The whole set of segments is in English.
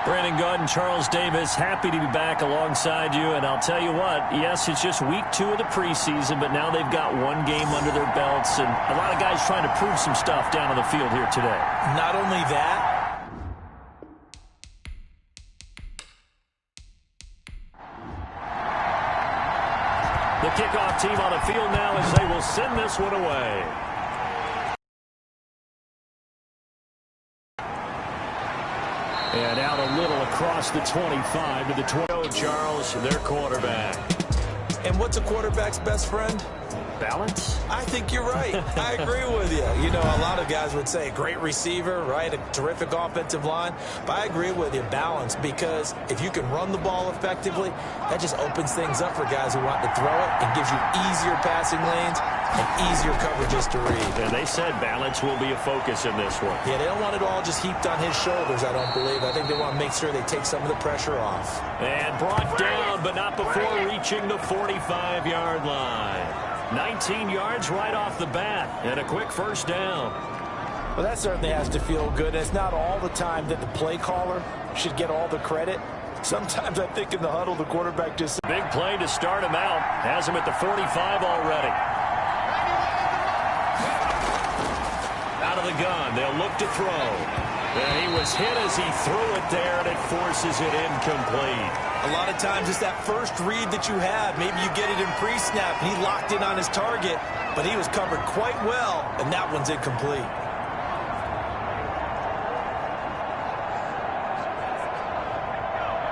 Brandon Gaudin, Charles Davis, happy to be back alongside you. And I'll tell you what, yes, it's just week 2 of the preseason, but now they've got one game under their belts. And a lot of guys trying to prove some stuff down on the field here today. Not only that, the kickoff team on the field now as they will send this one away. And out a little across the 25 to the 20. Charles, their quarterback. and what's a quarterback's best friend? Balance? I think you're right. I agree with you. You know, a lot of guys would say great receiver, right? A terrific offensive line. But I agree with you, balance, because if you can run the ball effectively, that just opens things up for guys who want to throw it and gives you easier passing lanes and easier coverages to read. And they said balance will be a focus in this one. Yeah, they don't want it all just heaped on his shoulders, I don't believe. I think they want to make sure they take some of the pressure off. And brought down, but not before reaching the 45-yard line. 19 yards right off the bat, and a quick first down. Well, that certainly has to feel good. It's not all the time that the play caller should get all the credit. Sometimes I think in the huddle, the quarterback just... Big play to start him out. Has him at the 45 already. Out of the gun, they'll look to throw. And he was hit as he threw it there, and it forces it incomplete. A lot of times it's that first read that you have. Maybe you get it in pre-snap, and he locked in on his target, but he was covered quite well, and that one's incomplete.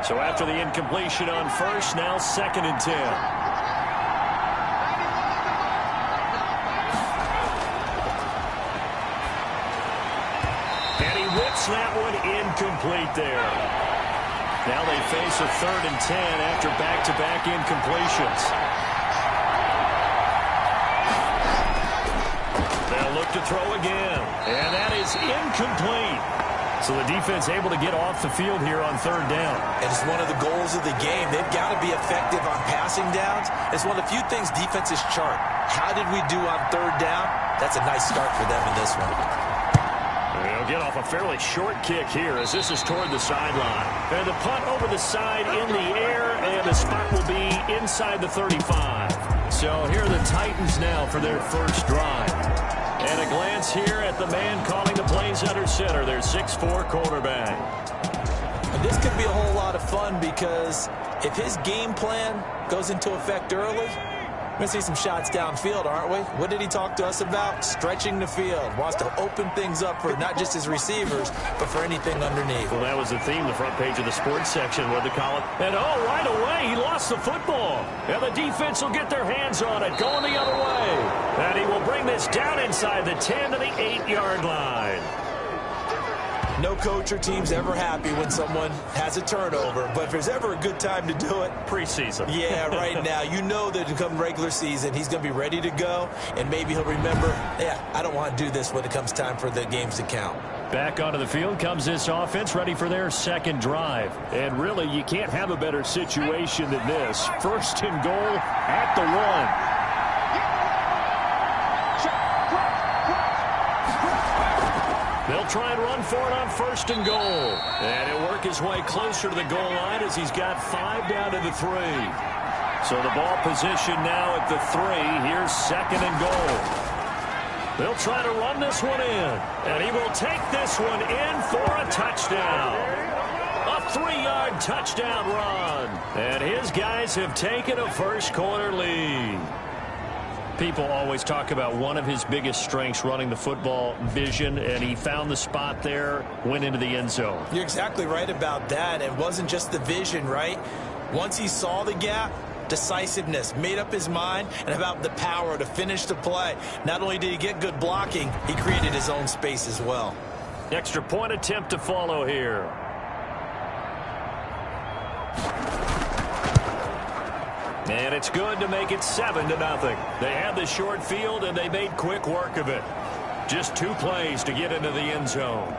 So after the incompletion on first, now 2nd and 10. And he whips that one incomplete there. Now they face a 3rd and 10 after back-to-back incompletions. They'll look to throw again, and that is incomplete. So the defense able to get off the field here on 3rd down. And it's one of the goals of the game. They've got to be effective on passing downs. It's one of the few things defenses chart. How did we do on 3rd down? That's a nice start for them in this one. They'll get off a fairly short kick here as this is toward the sideline. And the punt over the side in the air, and the spot will be inside the 35. So here are the Titans now for their first drive. And a glance here at the man calling the plays under center, their 6'4" quarterback. And this could be a whole lot of fun because if his game plan goes into effect early, we're going to see some shots downfield, aren't we? What did he talk to us about? Stretching the field. Wants to open things up for not just his receivers, but for anything underneath. Well, that was the theme, the front page of the sports section, what they call it. And, oh, right away, he lost the football. And the defense will get their hands on it, going the other way. And he will bring this down inside the 10 to the 8-yard line. No coach or team's ever happy when someone has a turnover, but if there's ever a good time to do it, preseason. Yeah, right now. You know that come regular season, he's going to be ready to go, and maybe he'll remember, yeah, I don't want to do this when it comes time for the games to count. Back onto the field comes this offense, ready for their second drive. And really, you can't have a better situation than this. 1st and goal at the 1. They'll try and run for it on 1st and goal. And he'll work his way closer to the goal line as he's got 5 down to the 3. So the ball position now at the 3. Here's 2nd and goal. They'll try to run this one in. And he will take this one in for a touchdown. A 3-yard touchdown run. And his guys have taken a first-quarter lead. People always talk about one of his biggest strengths, running the football, vision, and he found the spot there, went into the end zone. You're exactly right about that. It wasn't just the vision, right? Once he saw the gap, decisiveness, made up his mind, and about the power to finish the play. Not only did he get good blocking, he created his own space as well. Extra point attempt to follow here. And it's good to make it 7-0. They had the short field, and they made quick work of it. Just 2 plays to get into the end zone.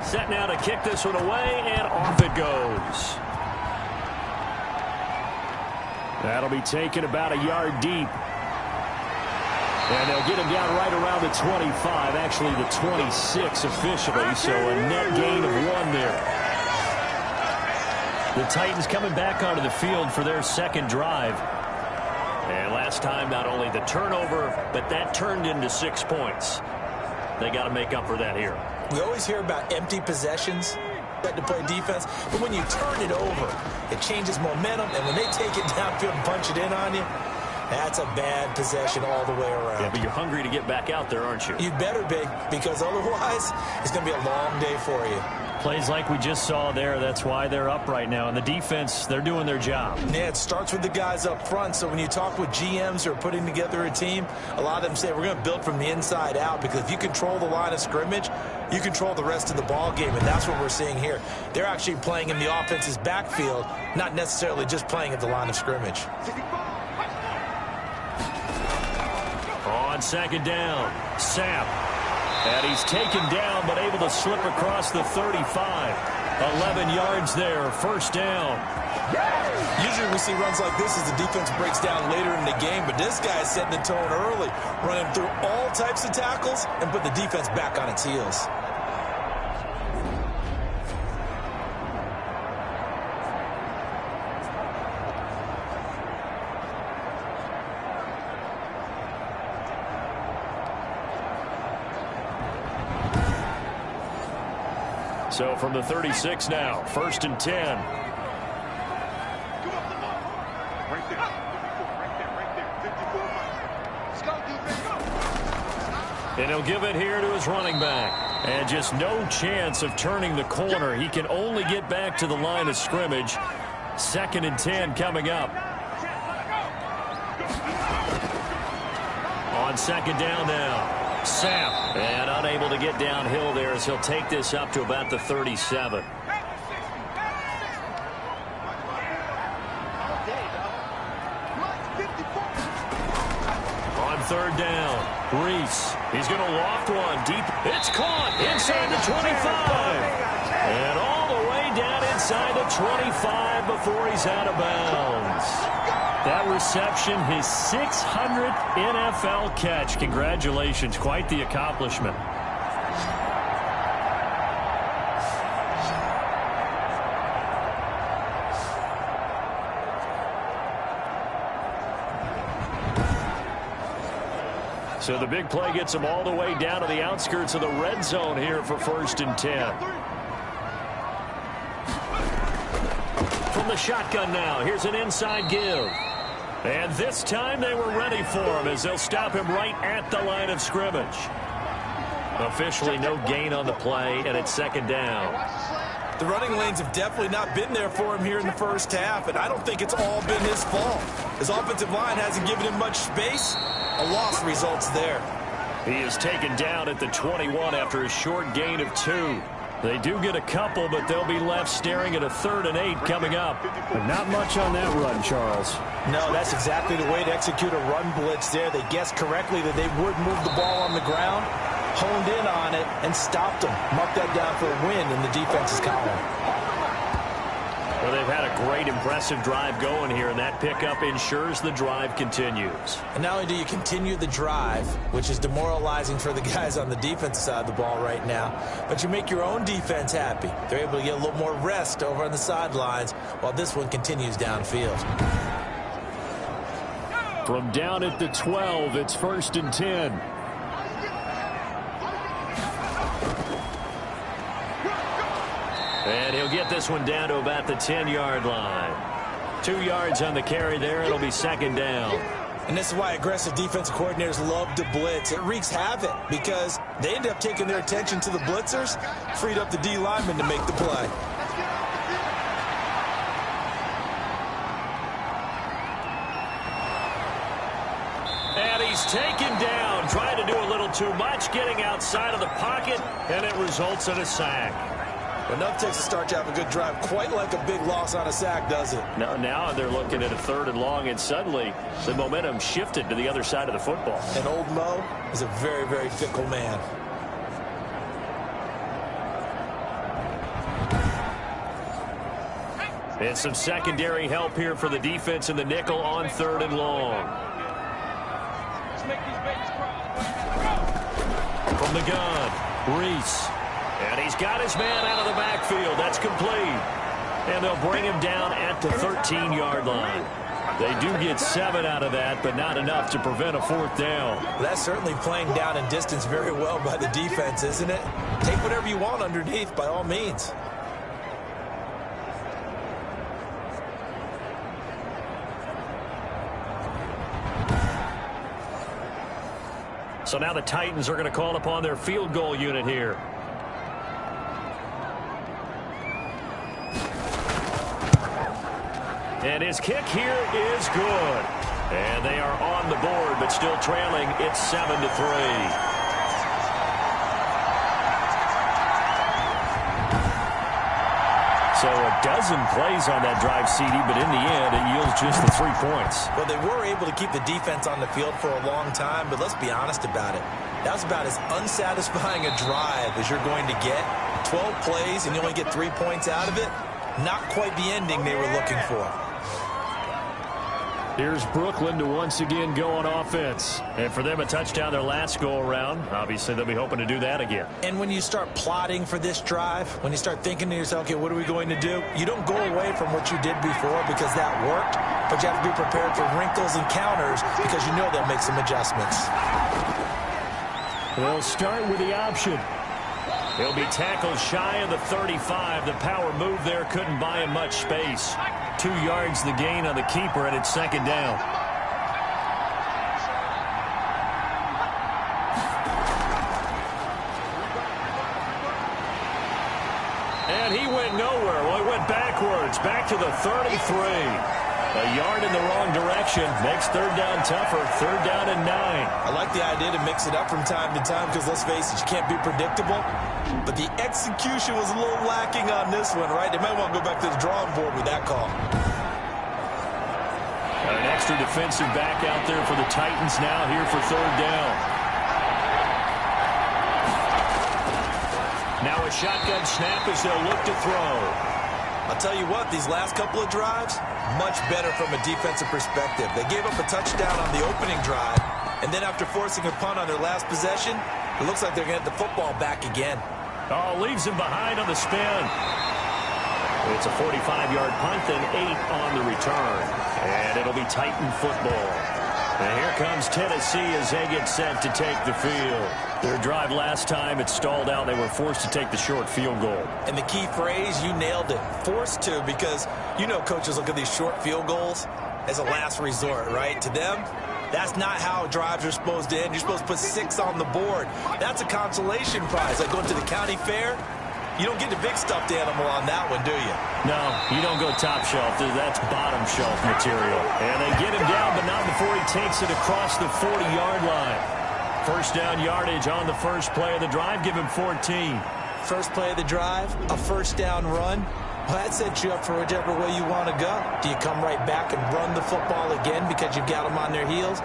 Set now to kick this one away, and off it goes. That'll be taken about a yard deep. And they'll get him down right around the 25, actually the 26 officially, so a net gain of 1 there. The Titans coming back onto the field for their second drive. And last time, not only the turnover, but that turned into 6 points. They got to make up for that here. We always hear about empty possessions to play defense, but when you turn it over, it changes momentum, and when they take it downfield and punch it in on you, that's a bad possession all the way around. Yeah, but you're hungry to get back out there, aren't you? You better be, because otherwise it's going to be a long day for you. Plays like we just saw there, that's why they're up right now. And the defense, they're doing their job. Yeah, it starts with the guys up front. So when you talk with GMs who are putting together a team, a lot of them say we're going to build from the inside out, because if you control the line of scrimmage, you control the rest of the ball game, and that's what we're seeing here. They're actually playing in the offense's backfield, not necessarily just playing at the line of scrimmage. On second down, Sapp. And he's taken down, but able to slip across the 35. 11 yards there, first down. Usually we see runs like this as the defense breaks down later in the game, but this guy is setting the tone early, running through all types of tackles and put the defense back on its heels. So from the 36 now, first and 10. And he'll give it here to his running back. And just no chance of turning the corner. He can only get back to the line of scrimmage. Second and 10 coming up. On second down now. Sapp, and unable to get downhill there as he'll take this up to about the 37. On third down, Reese. He's going to loft one deep. It's caught inside the 25. And all the way down inside the 25 before he's out of bounds. That reception, his 600th NFL catch. Congratulations, quite the accomplishment. So the big play gets him all the way down to the outskirts of the red zone here for first and 10. From the shotgun now, here's an inside give. And this time they were ready for him as they'll stop him right at the line of scrimmage. Officially no gain on the play, and it's second down. The running lanes have definitely not been there for him here in the first half, and I don't think it's all been his fault. His offensive line hasn't given him much space. A loss results there. He is taken down at the 21 after a short gain of 2. They do get a couple, but they'll be left staring at a 3rd and 8 coming up. But not much on that run, Charles. No, that's exactly the way to execute a run blitz there. They guessed correctly that they would move the ball on the ground, honed in on it, and stopped them. Marked that down for a win in the defense's column. Well, they've had a great, impressive drive going here, and that pickup ensures the drive continues. And not only do you continue the drive, which is demoralizing for the guys on the defensive side of the ball right now, but you make your own defense happy. They're able to get a little more rest over on the sidelines while this one continues downfield. From down at the 12, it's first and 10. And he'll get this one down to about the 10-yard line. 2 yards on the carry there. It'll be second down. And this is why aggressive defensive coordinators love to blitz. It wreaks havoc because they end up taking their attention to the blitzers, freed up the D lineman to make the play. And he's taken down, trying to do a little too much, getting outside of the pocket, and it results in a sack. Enough takes to start to have a good drive, quite like a big loss on a sack, does it? Now they're looking at a 3rd and long, and suddenly the momentum shifted to the other side of the football. And old Mo is a very, very fickle man. And some secondary help here for the defense in the nickel on 3rd and long. From the gun, Reese. And he's got his man out of the backfield. That's complete. And they'll bring him down at the 13-yard line. They do get 7 out of that, but not enough to prevent a 4th down. Well, that's certainly playing down in distance very well by the defense, isn't it? Take whatever you want underneath, by all means. So now the Titans are going to call upon their field goal unit here. And his kick here is good. And they are on the board, but still trailing. It's 7-3. So a dozen plays on that drive, CD, but in the end, it yields just the 3 points. Well, they were able to keep the defense on the field for a long time, but let's be honest about it. That was about as unsatisfying a drive as you're going to get. 12 plays and you only get 3 points out of it. Not quite the ending they were looking for. Here's Brooklyn to once again go on offense. And for them, a touchdown their last go-around. Obviously, they'll be hoping to do that again. And when you start plotting for this drive, when you start thinking to yourself, okay, what are we going to do? You don't go away from what you did before because that worked, but you have to be prepared for wrinkles and counters because you know they'll make some adjustments. They'll start with the option. He'll be tackled shy of the 35. The power move there couldn't buy him much space. 2 yards the gain on the keeper, and it's 2nd down. And he went nowhere. Well, he went backwards, back to the 33. A yard in the wrong direction makes 3rd down tougher. 3rd down and 9. I like the idea to mix it up from time to time because, let's face it, you can't be predictable. But the execution was a little lacking on this one, right? They might want to go back to the drawing board with that call. An extra defensive back out there for the Titans now here for 3rd down. Now a shotgun snap as they'll look to throw. I'll tell you what, these last couple of drives, much better from a defensive perspective. They gave up a touchdown on the opening drive, and then after forcing a punt on their last possession, it looks like they're going to get the football back again. Oh, leaves him behind on the spin. It's a 45-yard punt, then 8 on the return. And it'll be Titan football. And here comes Tennessee as they get set to take the field. Their drive last time, it stalled out. They were forced to take the short field goal. And the key phrase, you nailed it, forced to, because you know coaches look at these short field goals as a last resort, right? To them, that's not how drives are supposed to end. You're supposed to put 6 on the board. That's a consolation prize. Like going to the county fair, you don't get the big stuffed animal on that one, do you? No, you don't go top shelf. That's bottom shelf material. And they get him down, but not before he takes it across the 40-yard line. 1st down yardage on the first play of the drive. Give him 14. First play of the drive, a 1st down run. Well, that sets you up for whichever way you want to go. Do you come right back and run the football again because you've got them on their heels?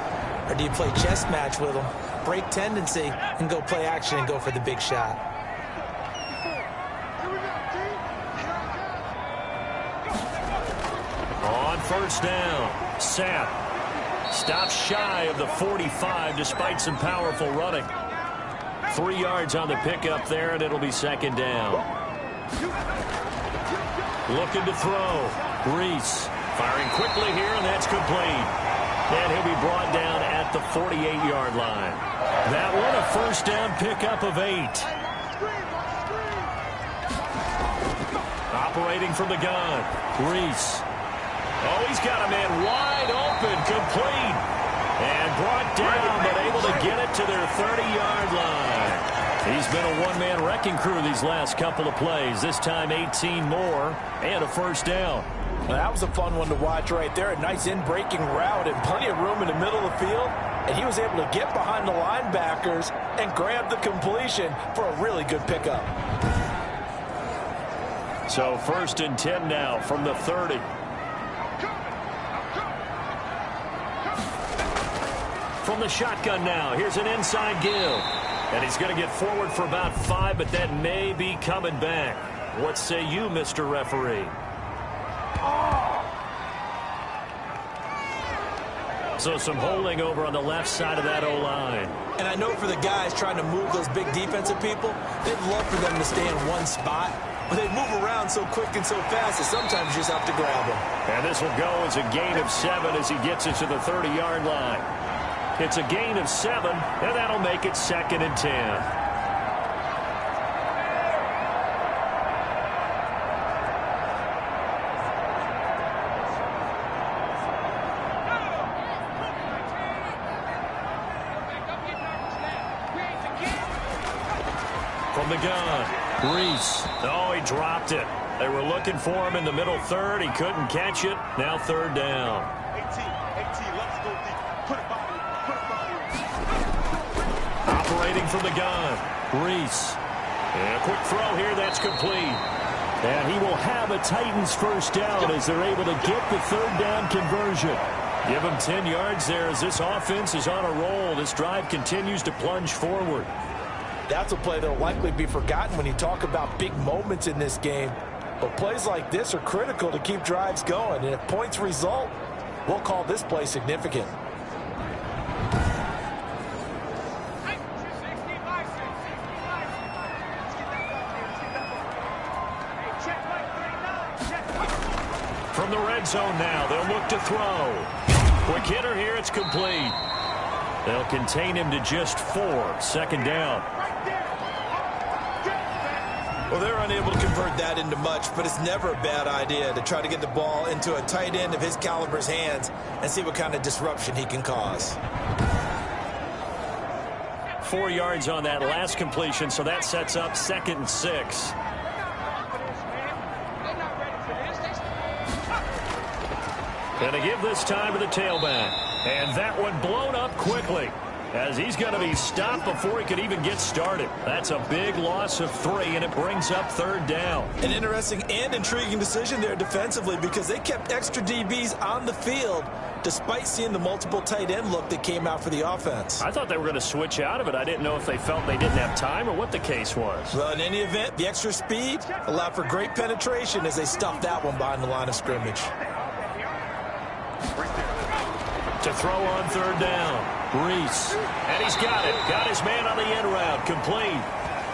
Or do you play chess match with them, break tendency, and go play action and go for the big shot? On 1st down, Sapp stops shy of the 45 despite some powerful running. 3 yards on the pickup there, and it'll be 2nd down. Looking to throw. Reese firing quickly here, and that's complete. And he'll be brought down at the 48-yard line. That one a 1st down pickup of 8. Operating from the gun. Reese. Oh, he's got a man wide open, complete. And brought down, but able to get it to their 30-yard line. He's been a one-man wrecking crew these last couple of plays. This time 18 more and a 1st down. Well, that was a fun one to watch right there. A nice in-breaking route and plenty of room in the middle of the field. And he was able to get behind the linebackers and grab the completion for a really good pickup. So 1st and 10 now from the 30. From the shotgun now, here's an inside give. And he's going to get forward for about 5, but that may be coming back. What say you, Mr. Referee? So some holding over on the left side of that O-line. And I know for the guys trying to move those big defensive people, they'd love for them to stay in one spot. But they move around so quick and so fast that sometimes you just have to grab them. And this will go as a gain of 7 as he gets it to the 30-yard line. It's a gain of 7, and that'll make it 2nd and 10. From the gun, Reese. Oh, he dropped it. They were looking for him in the middle third. He couldn't catch it. Now 3rd down. 18, let's go deep. Put it by Operating from the gun, Reese. And a quick throw here, that's complete. And he will have a Titans first down as they're able to get the 3rd down conversion. Give him 10 yards there as this offense is on a roll. This drive continues to plunge forward. That's a play that will likely be forgotten when you talk about big moments in this game. But plays like this are critical to keep drives going. And if points result, we'll call this play significant. From the red zone now, they'll look to throw. Quick hitter here, it's complete. They'll contain him to just 4, 2nd down. Well, they're unable to convert that into much, but it's never a bad idea to try to get the ball into a tight end of his caliber's hands and see what kind of disruption he can cause. 4 yards on that last completion, so that sets up 2nd and 6. And to give this time to the tailback. And that one blown up quickly as he's going to be stopped before he could even get started. That's a big loss of 3, and it brings up 3rd down. An interesting and intriguing decision there defensively because they kept extra DBs on the field despite seeing the multiple tight end look that came out for the offense. I thought they were going to switch out of it. I didn't know if they felt they didn't have time or what the case was. Well, in any event, the extra speed allowed for great penetration as they stuffed that one behind the line of scrimmage. To throw on 3rd down, Reese. And he's got it. Got his man on the end route, complete.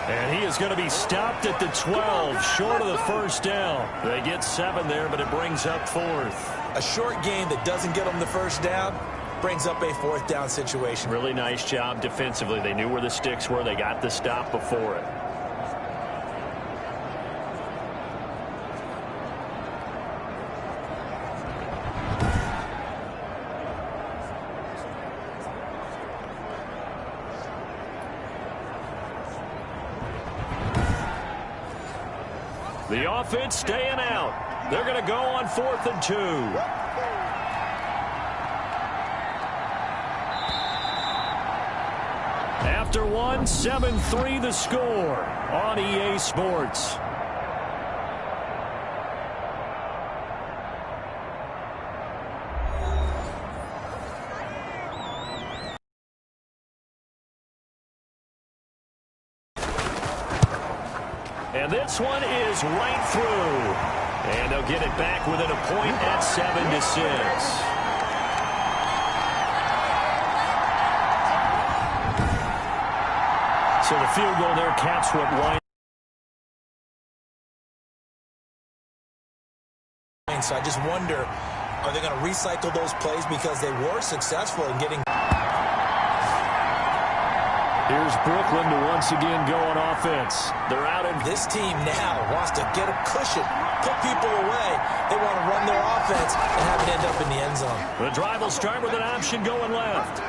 And he is going to be stopped at the 12, short of the 1st down. They get 7 there, but it brings up 4th. A short gain that doesn't get them the 1st down brings up a 4th down situation. Really nice job defensively. They knew where the sticks were. They got the stop before it. The offense staying out. They're going to go on 4th and 2. After 1, 7-3 the score on EA Sports. And this one is right through. And they'll get it back within a point at 7-6. So the field goal there caps what Wine. So I just wonder, are they going to recycle those plays because they were successful in getting... Here's Brooklyn to once again go on offense. They're out in. This team now wants to get a cushion, put people away. They want to run their offense and have it end up in the end zone. The drive will start with an option going left.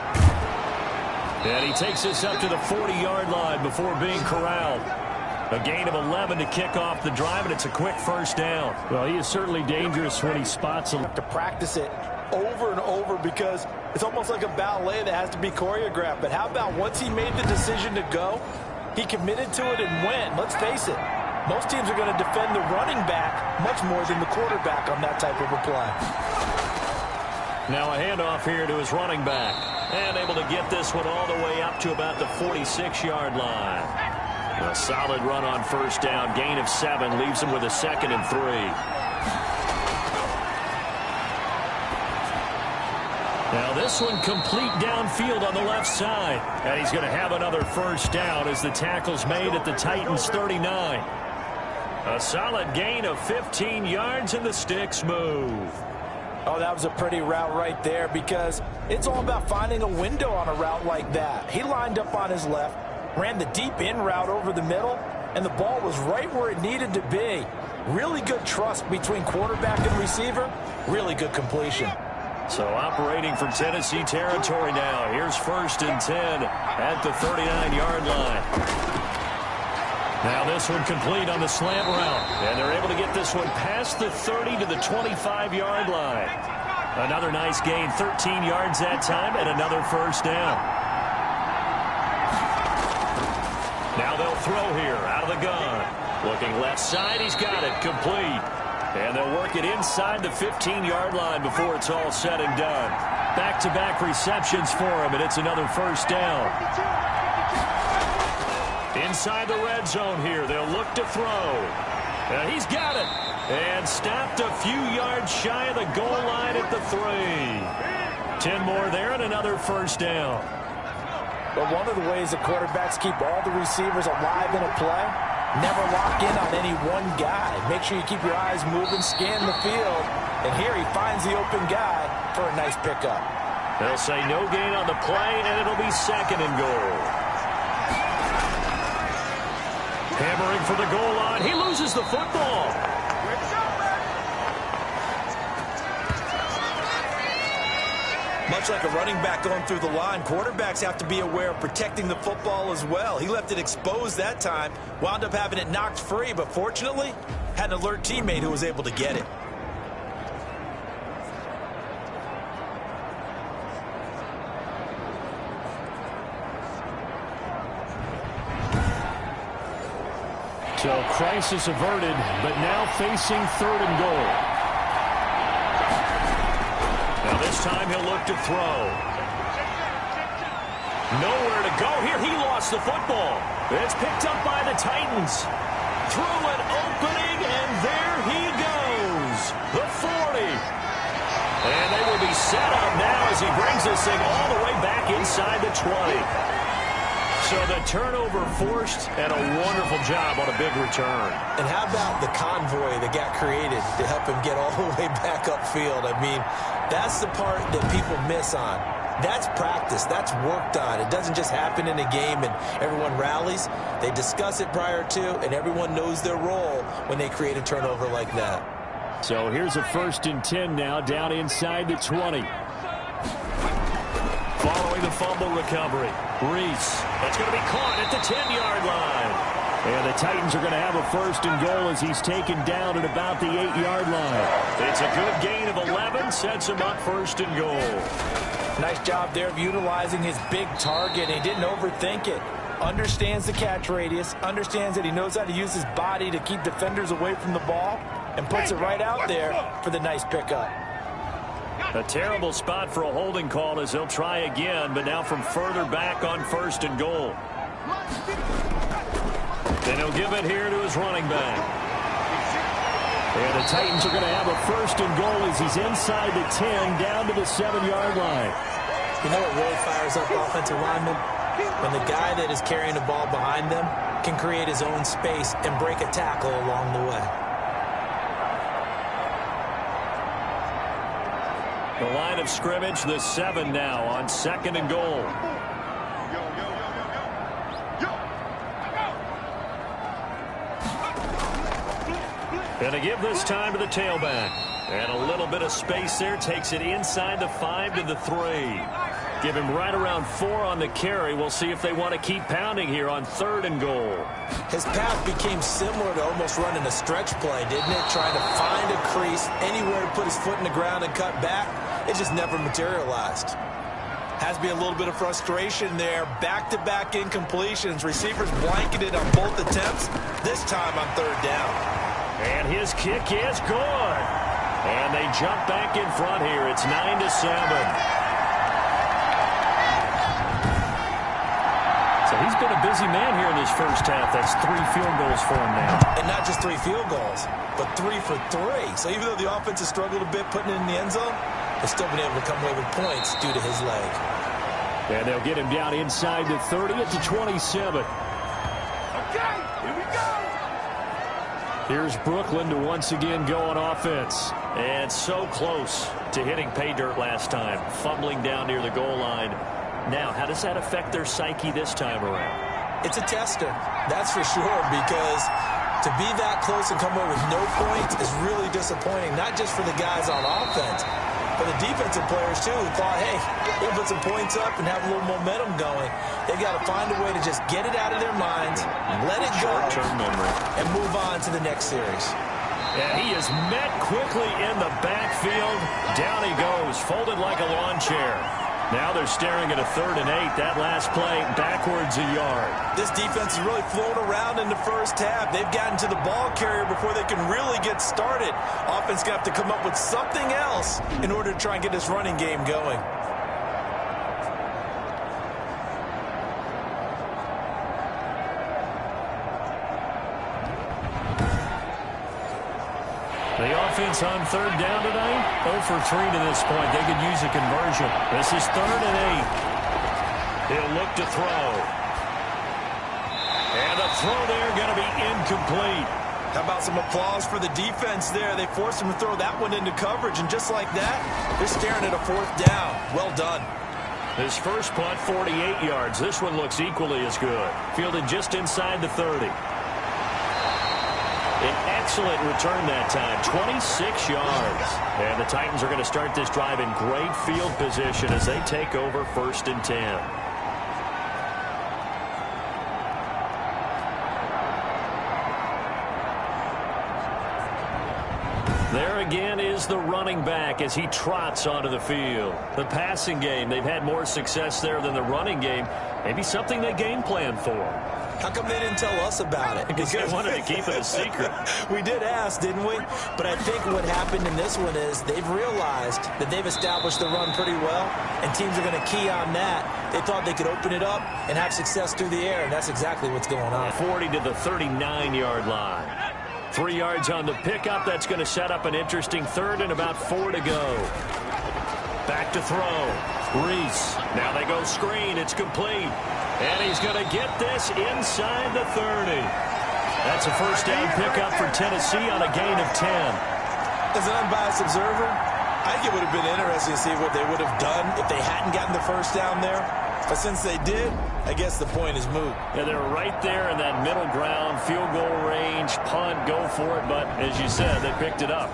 And he takes this up to the 40-yard line before being corralled. A gain of 11 to kick off the drive, and it's a quick 1st down. Well, he is certainly dangerous when he spots him. To practice it over and over because it's almost like a ballet that has to be choreographed. But how about once he made the decision to go, he committed to it and went. Let's face it, most teams are going to defend the running back much more than the quarterback on that type of a play. Now a handoff here to his running back. And able to get this one all the way up to about the 46-yard line. A solid run on 1st down. Gain of 7 leaves him with a 2nd and 3. Now this this one complete downfield on the left side. And he's going to have another first down as the tackle's made at the Titans' 39. A solid gain of 15 yards and the sticks move. Oh, that was a pretty route right there because it's all about finding a window on a route like that. He lined up on his left, ran the deep in route over the middle, and the ball was right where it needed to be. Really good trust between quarterback and receiver. Really good completion. So operating from Tennessee territory now. Here's 1st and 10 at the 39-yard line. Now this one complete on the slant route. And they're able to get this one past the 30 to the 25-yard line. Another nice gain, 13 yards that time, and another first down. Now they'll throw here out of the gun. Looking left side, he's got it, complete. And they'll work it inside the 15-yard line before it's all said and done. Back-to-back receptions for him, and it's another first down. Inside the red zone here, they'll look to throw. He's got it. And stopped a few yards shy of the goal line at the 3. 10 more there and another first down. But one of the ways the quarterbacks keep all the receivers alive in a play, never lock in on any one guy. Make sure you keep your eyes moving, scan the field. And here he finds the open guy for a nice pickup. They'll say no gain on the play, and it'll be 2nd and goal. Hammering for the goal line. He loses the football. Much like a running back going through the line, quarterbacks have to be aware of protecting the football as well. He left it exposed that time, wound up having it knocked free, but fortunately, had an alert teammate who was able to get it. So crisis averted, but now facing 3rd and goal. Now this time he'll look to throw. Nowhere to go here. He lost the football. It's picked up by the Titans. Through an opening, and there he goes. The 40. And they will be set up now as he brings this thing all the way back inside the 20. So the turnover forced, and a wonderful job on a big return. And how about the convoy that got created to help him get all the way back upfield? I mean, that's the part that people miss on. That's practice. That's worked on. It doesn't just happen in a game and everyone rallies. They discuss it prior to, and everyone knows their role when they create a turnover like that. So here's a 1st and 10 now, down inside the 20. Following the fumble recovery, Reese. That's going to be caught at the 10-yard line. And the Titans are going to have a 1st and goal as he's taken down at about the 8-yard line. It's a good gain of 11, sets him up 1st and goal. Nice job there of utilizing his big target. He didn't overthink it. Understands the catch radius, understands that he knows how to use his body to keep defenders away from the ball, and puts it right out there for the nice pickup. A terrible spot for a holding call as they'll try again, but now from further back on 1st and goal. Then he'll give it here to his running back. And the Titans are going to have a 1st and goal as he's inside the 10, down to the 7-yard line. You know what really fires up offensive linemen? When the guy that is carrying the ball behind them can create his own space and break a tackle along the way. The line of scrimmage, the 7 now on 2nd and goal. And to give this time to the tailback. And a little bit of space there. Takes it inside the 5 to the 3. Give him right around 4 on the carry. We'll see if they want to keep pounding here on 3rd and goal. His path became similar to almost running a stretch play, didn't it? Trying to find a crease, anywhere to put his foot in the ground and cut back. It just never materialized. Has to be a little bit of frustration there. Back-to-back incompletions. Receivers blanketed on both attempts. This time on 3rd down. And his kick is good. And they jump back in front here. It's 9-7. So he's been a busy man here in this first half. That's 3 field goals for him now. And not just 3 field goals, but 3 for 3. So even though the offense has struggled a bit putting it in the end zone, They've still been able to come away with points due to his leg. And they'll get him down inside the 30 at the 27. Okay, here we go. Here's Brooklyn to once again go on offense. And so close to hitting pay dirt last time, fumbling down near the goal line. Now, how does that affect their psyche this time around? It's a tester, that's for sure, because to be that close and come away with no points is really disappointing, not just for the guys on offense, but the defensive players, too, who thought, hey, we'll put some points up and have a little momentum going. They've got to find a way to just get it out of their minds, let it go, short-term memory, and move on to the next series. And he is met quickly in the backfield. Down he goes, folded like a lawn chair. Now they're staring at a 3rd and 8. That last play backwards a yard. This defense is really flown around in the first half. They've gotten to the ball carrier before they can really get started. Offense going to have to come up with something else in order to try and get this running game going. The offense on 3rd down tonight, 0 for 3 to this point. They could use a conversion. This is 3rd and 8. He'll look to throw. And the throw there going to be incomplete. How about some applause for the defense there? They forced him to throw that one into coverage, and just like that, they're staring at a 4th down. Well done. His first punt, 48 yards. This one looks equally as good. Fielded just inside the 30. An excellent return that time, 26 yards. And the Titans are going to start this drive in great field position as they take over 1st and 10. There again is the running back as he trots onto the field. The passing game, they've had more success there than the running game. Maybe something they game plan for. How come they didn't tell us about it? Because they wanted to keep it a secret. We did ask, didn't we? But I think what happened in this one is they've realized that they've established the run pretty well, and teams are going to key on that. They thought they could open it up and have success through the air, and that's exactly what's going on. 40 to the 39-yard line. 3 yards on the pickup. That's going to set up an interesting 3rd and about 4 to go. Back to throw. Reese. Now they go screen. It's complete. And he's going to get this inside the 30. That's a 1st down pickup for Tennessee on a gain of 10. As an unbiased observer, I think it would have been interesting to see what they would have done if they hadn't gotten the 1st down there. But since they did, I guess the point is moot. Yeah, they're right there in that middle ground, field goal range, punt, go for it. But as you said, they picked it up.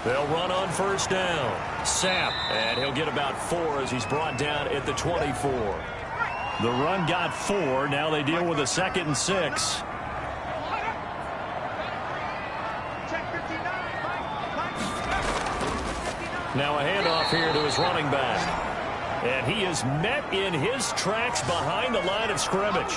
They'll run on 1st down. Sapp, and he'll get about 4 as he's brought down at the 24. The run got 4. Now they deal with a 2nd and 6. Now a handoff here to his running back. And he is met in his tracks behind the line of scrimmage.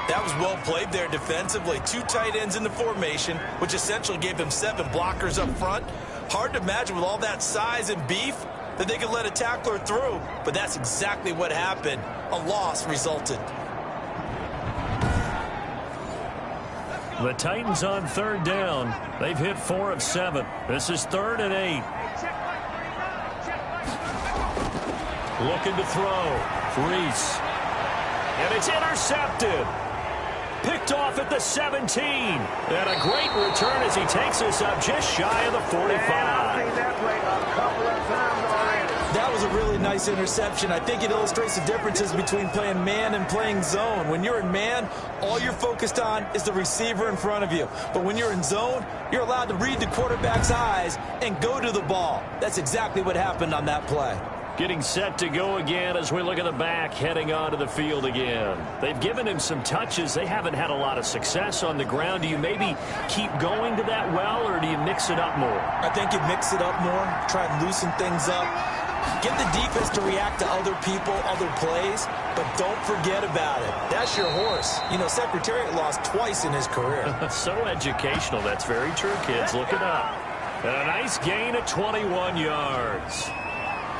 That was well played there defensively. 2 tight ends in the formation, which essentially gave them 7 blockers up front. Hard to imagine with all that size and beef that they could let a tackler through, but that's exactly what happened. A loss resulted. The Titans on 3rd down. They've hit 4 of 7. This is 3rd and 8. Looking to throw. Reese. And it's intercepted. Picked off at the 17. And a great return as he takes us up just shy of the 45. That was a really nice interception. I think it illustrates the differences between playing man and playing zone. When you're in man, all you're focused on is the receiver in front of you. But when you're in zone, you're allowed to read the quarterback's eyes and go to the ball. That's exactly what happened on that play. Getting set to go again as we look at the back heading onto the field again. They've given him some touches. They haven't had a lot of success on the ground. Do you maybe keep going to that well, or do you mix it up more? I think you mix it up more, try and loosen things up. Get the defense to react to other people, other plays, but don't forget about it. That's your horse. You know, Secretariat lost twice in his career. So educational. That's very true, kids. Look it up. And a nice gain of 21 yards.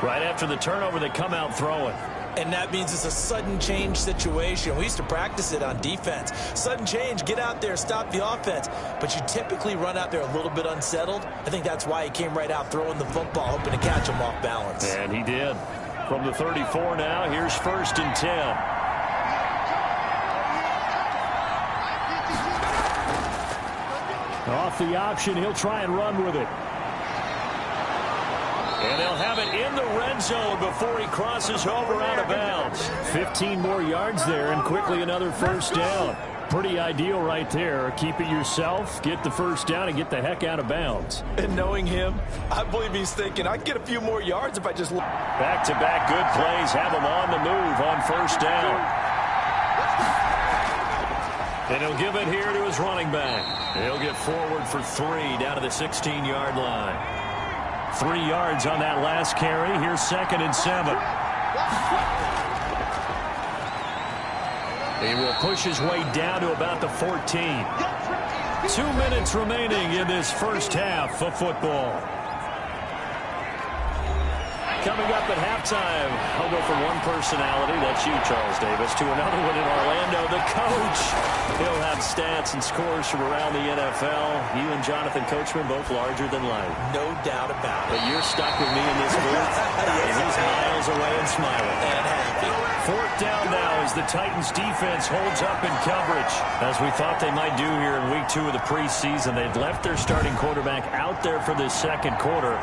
Right after the turnover, they come out throwing. And that means it's a sudden change situation. We used to practice it on defense. Sudden change, get out there, stop the offense. But you typically run out there a little bit unsettled. I think that's why he came right out throwing the football, hoping to catch him off balance. And he did. From the 34 now, here's 1st and 10. Off the option, he'll try and run with it. And they'll have it in the red zone before he crosses over out of bounds. 15 more yards there and quickly another 1st down. Pretty ideal right there. Keep it yourself, get the 1st down, and get the heck out of bounds. And knowing him, I believe he's thinking, I can get a few more yards if I just... Back-to-back good plays have him on the move on 1st down. And he'll give it here to his running back. He'll get forward for 3 down to the 16-yard line. 3 yards on that last carry. Here's 2nd and 7. He will push his way down to about the 14. 2 minutes remaining in this first half of football. Coming up at halftime, I'll go from one personality, that's you, Charles Davis, to another one in Orlando, the coach. He'll have stats and scores from around the NFL. You and Jonathan Coachman both larger than life. No doubt about it. But you're stuck with me in this booth. And he's miles away and smiling. And happy. 4th down now as the Titans defense holds up in coverage. As we thought they might do here in week 2 of the preseason, they've left their starting quarterback out there for this 2nd quarter.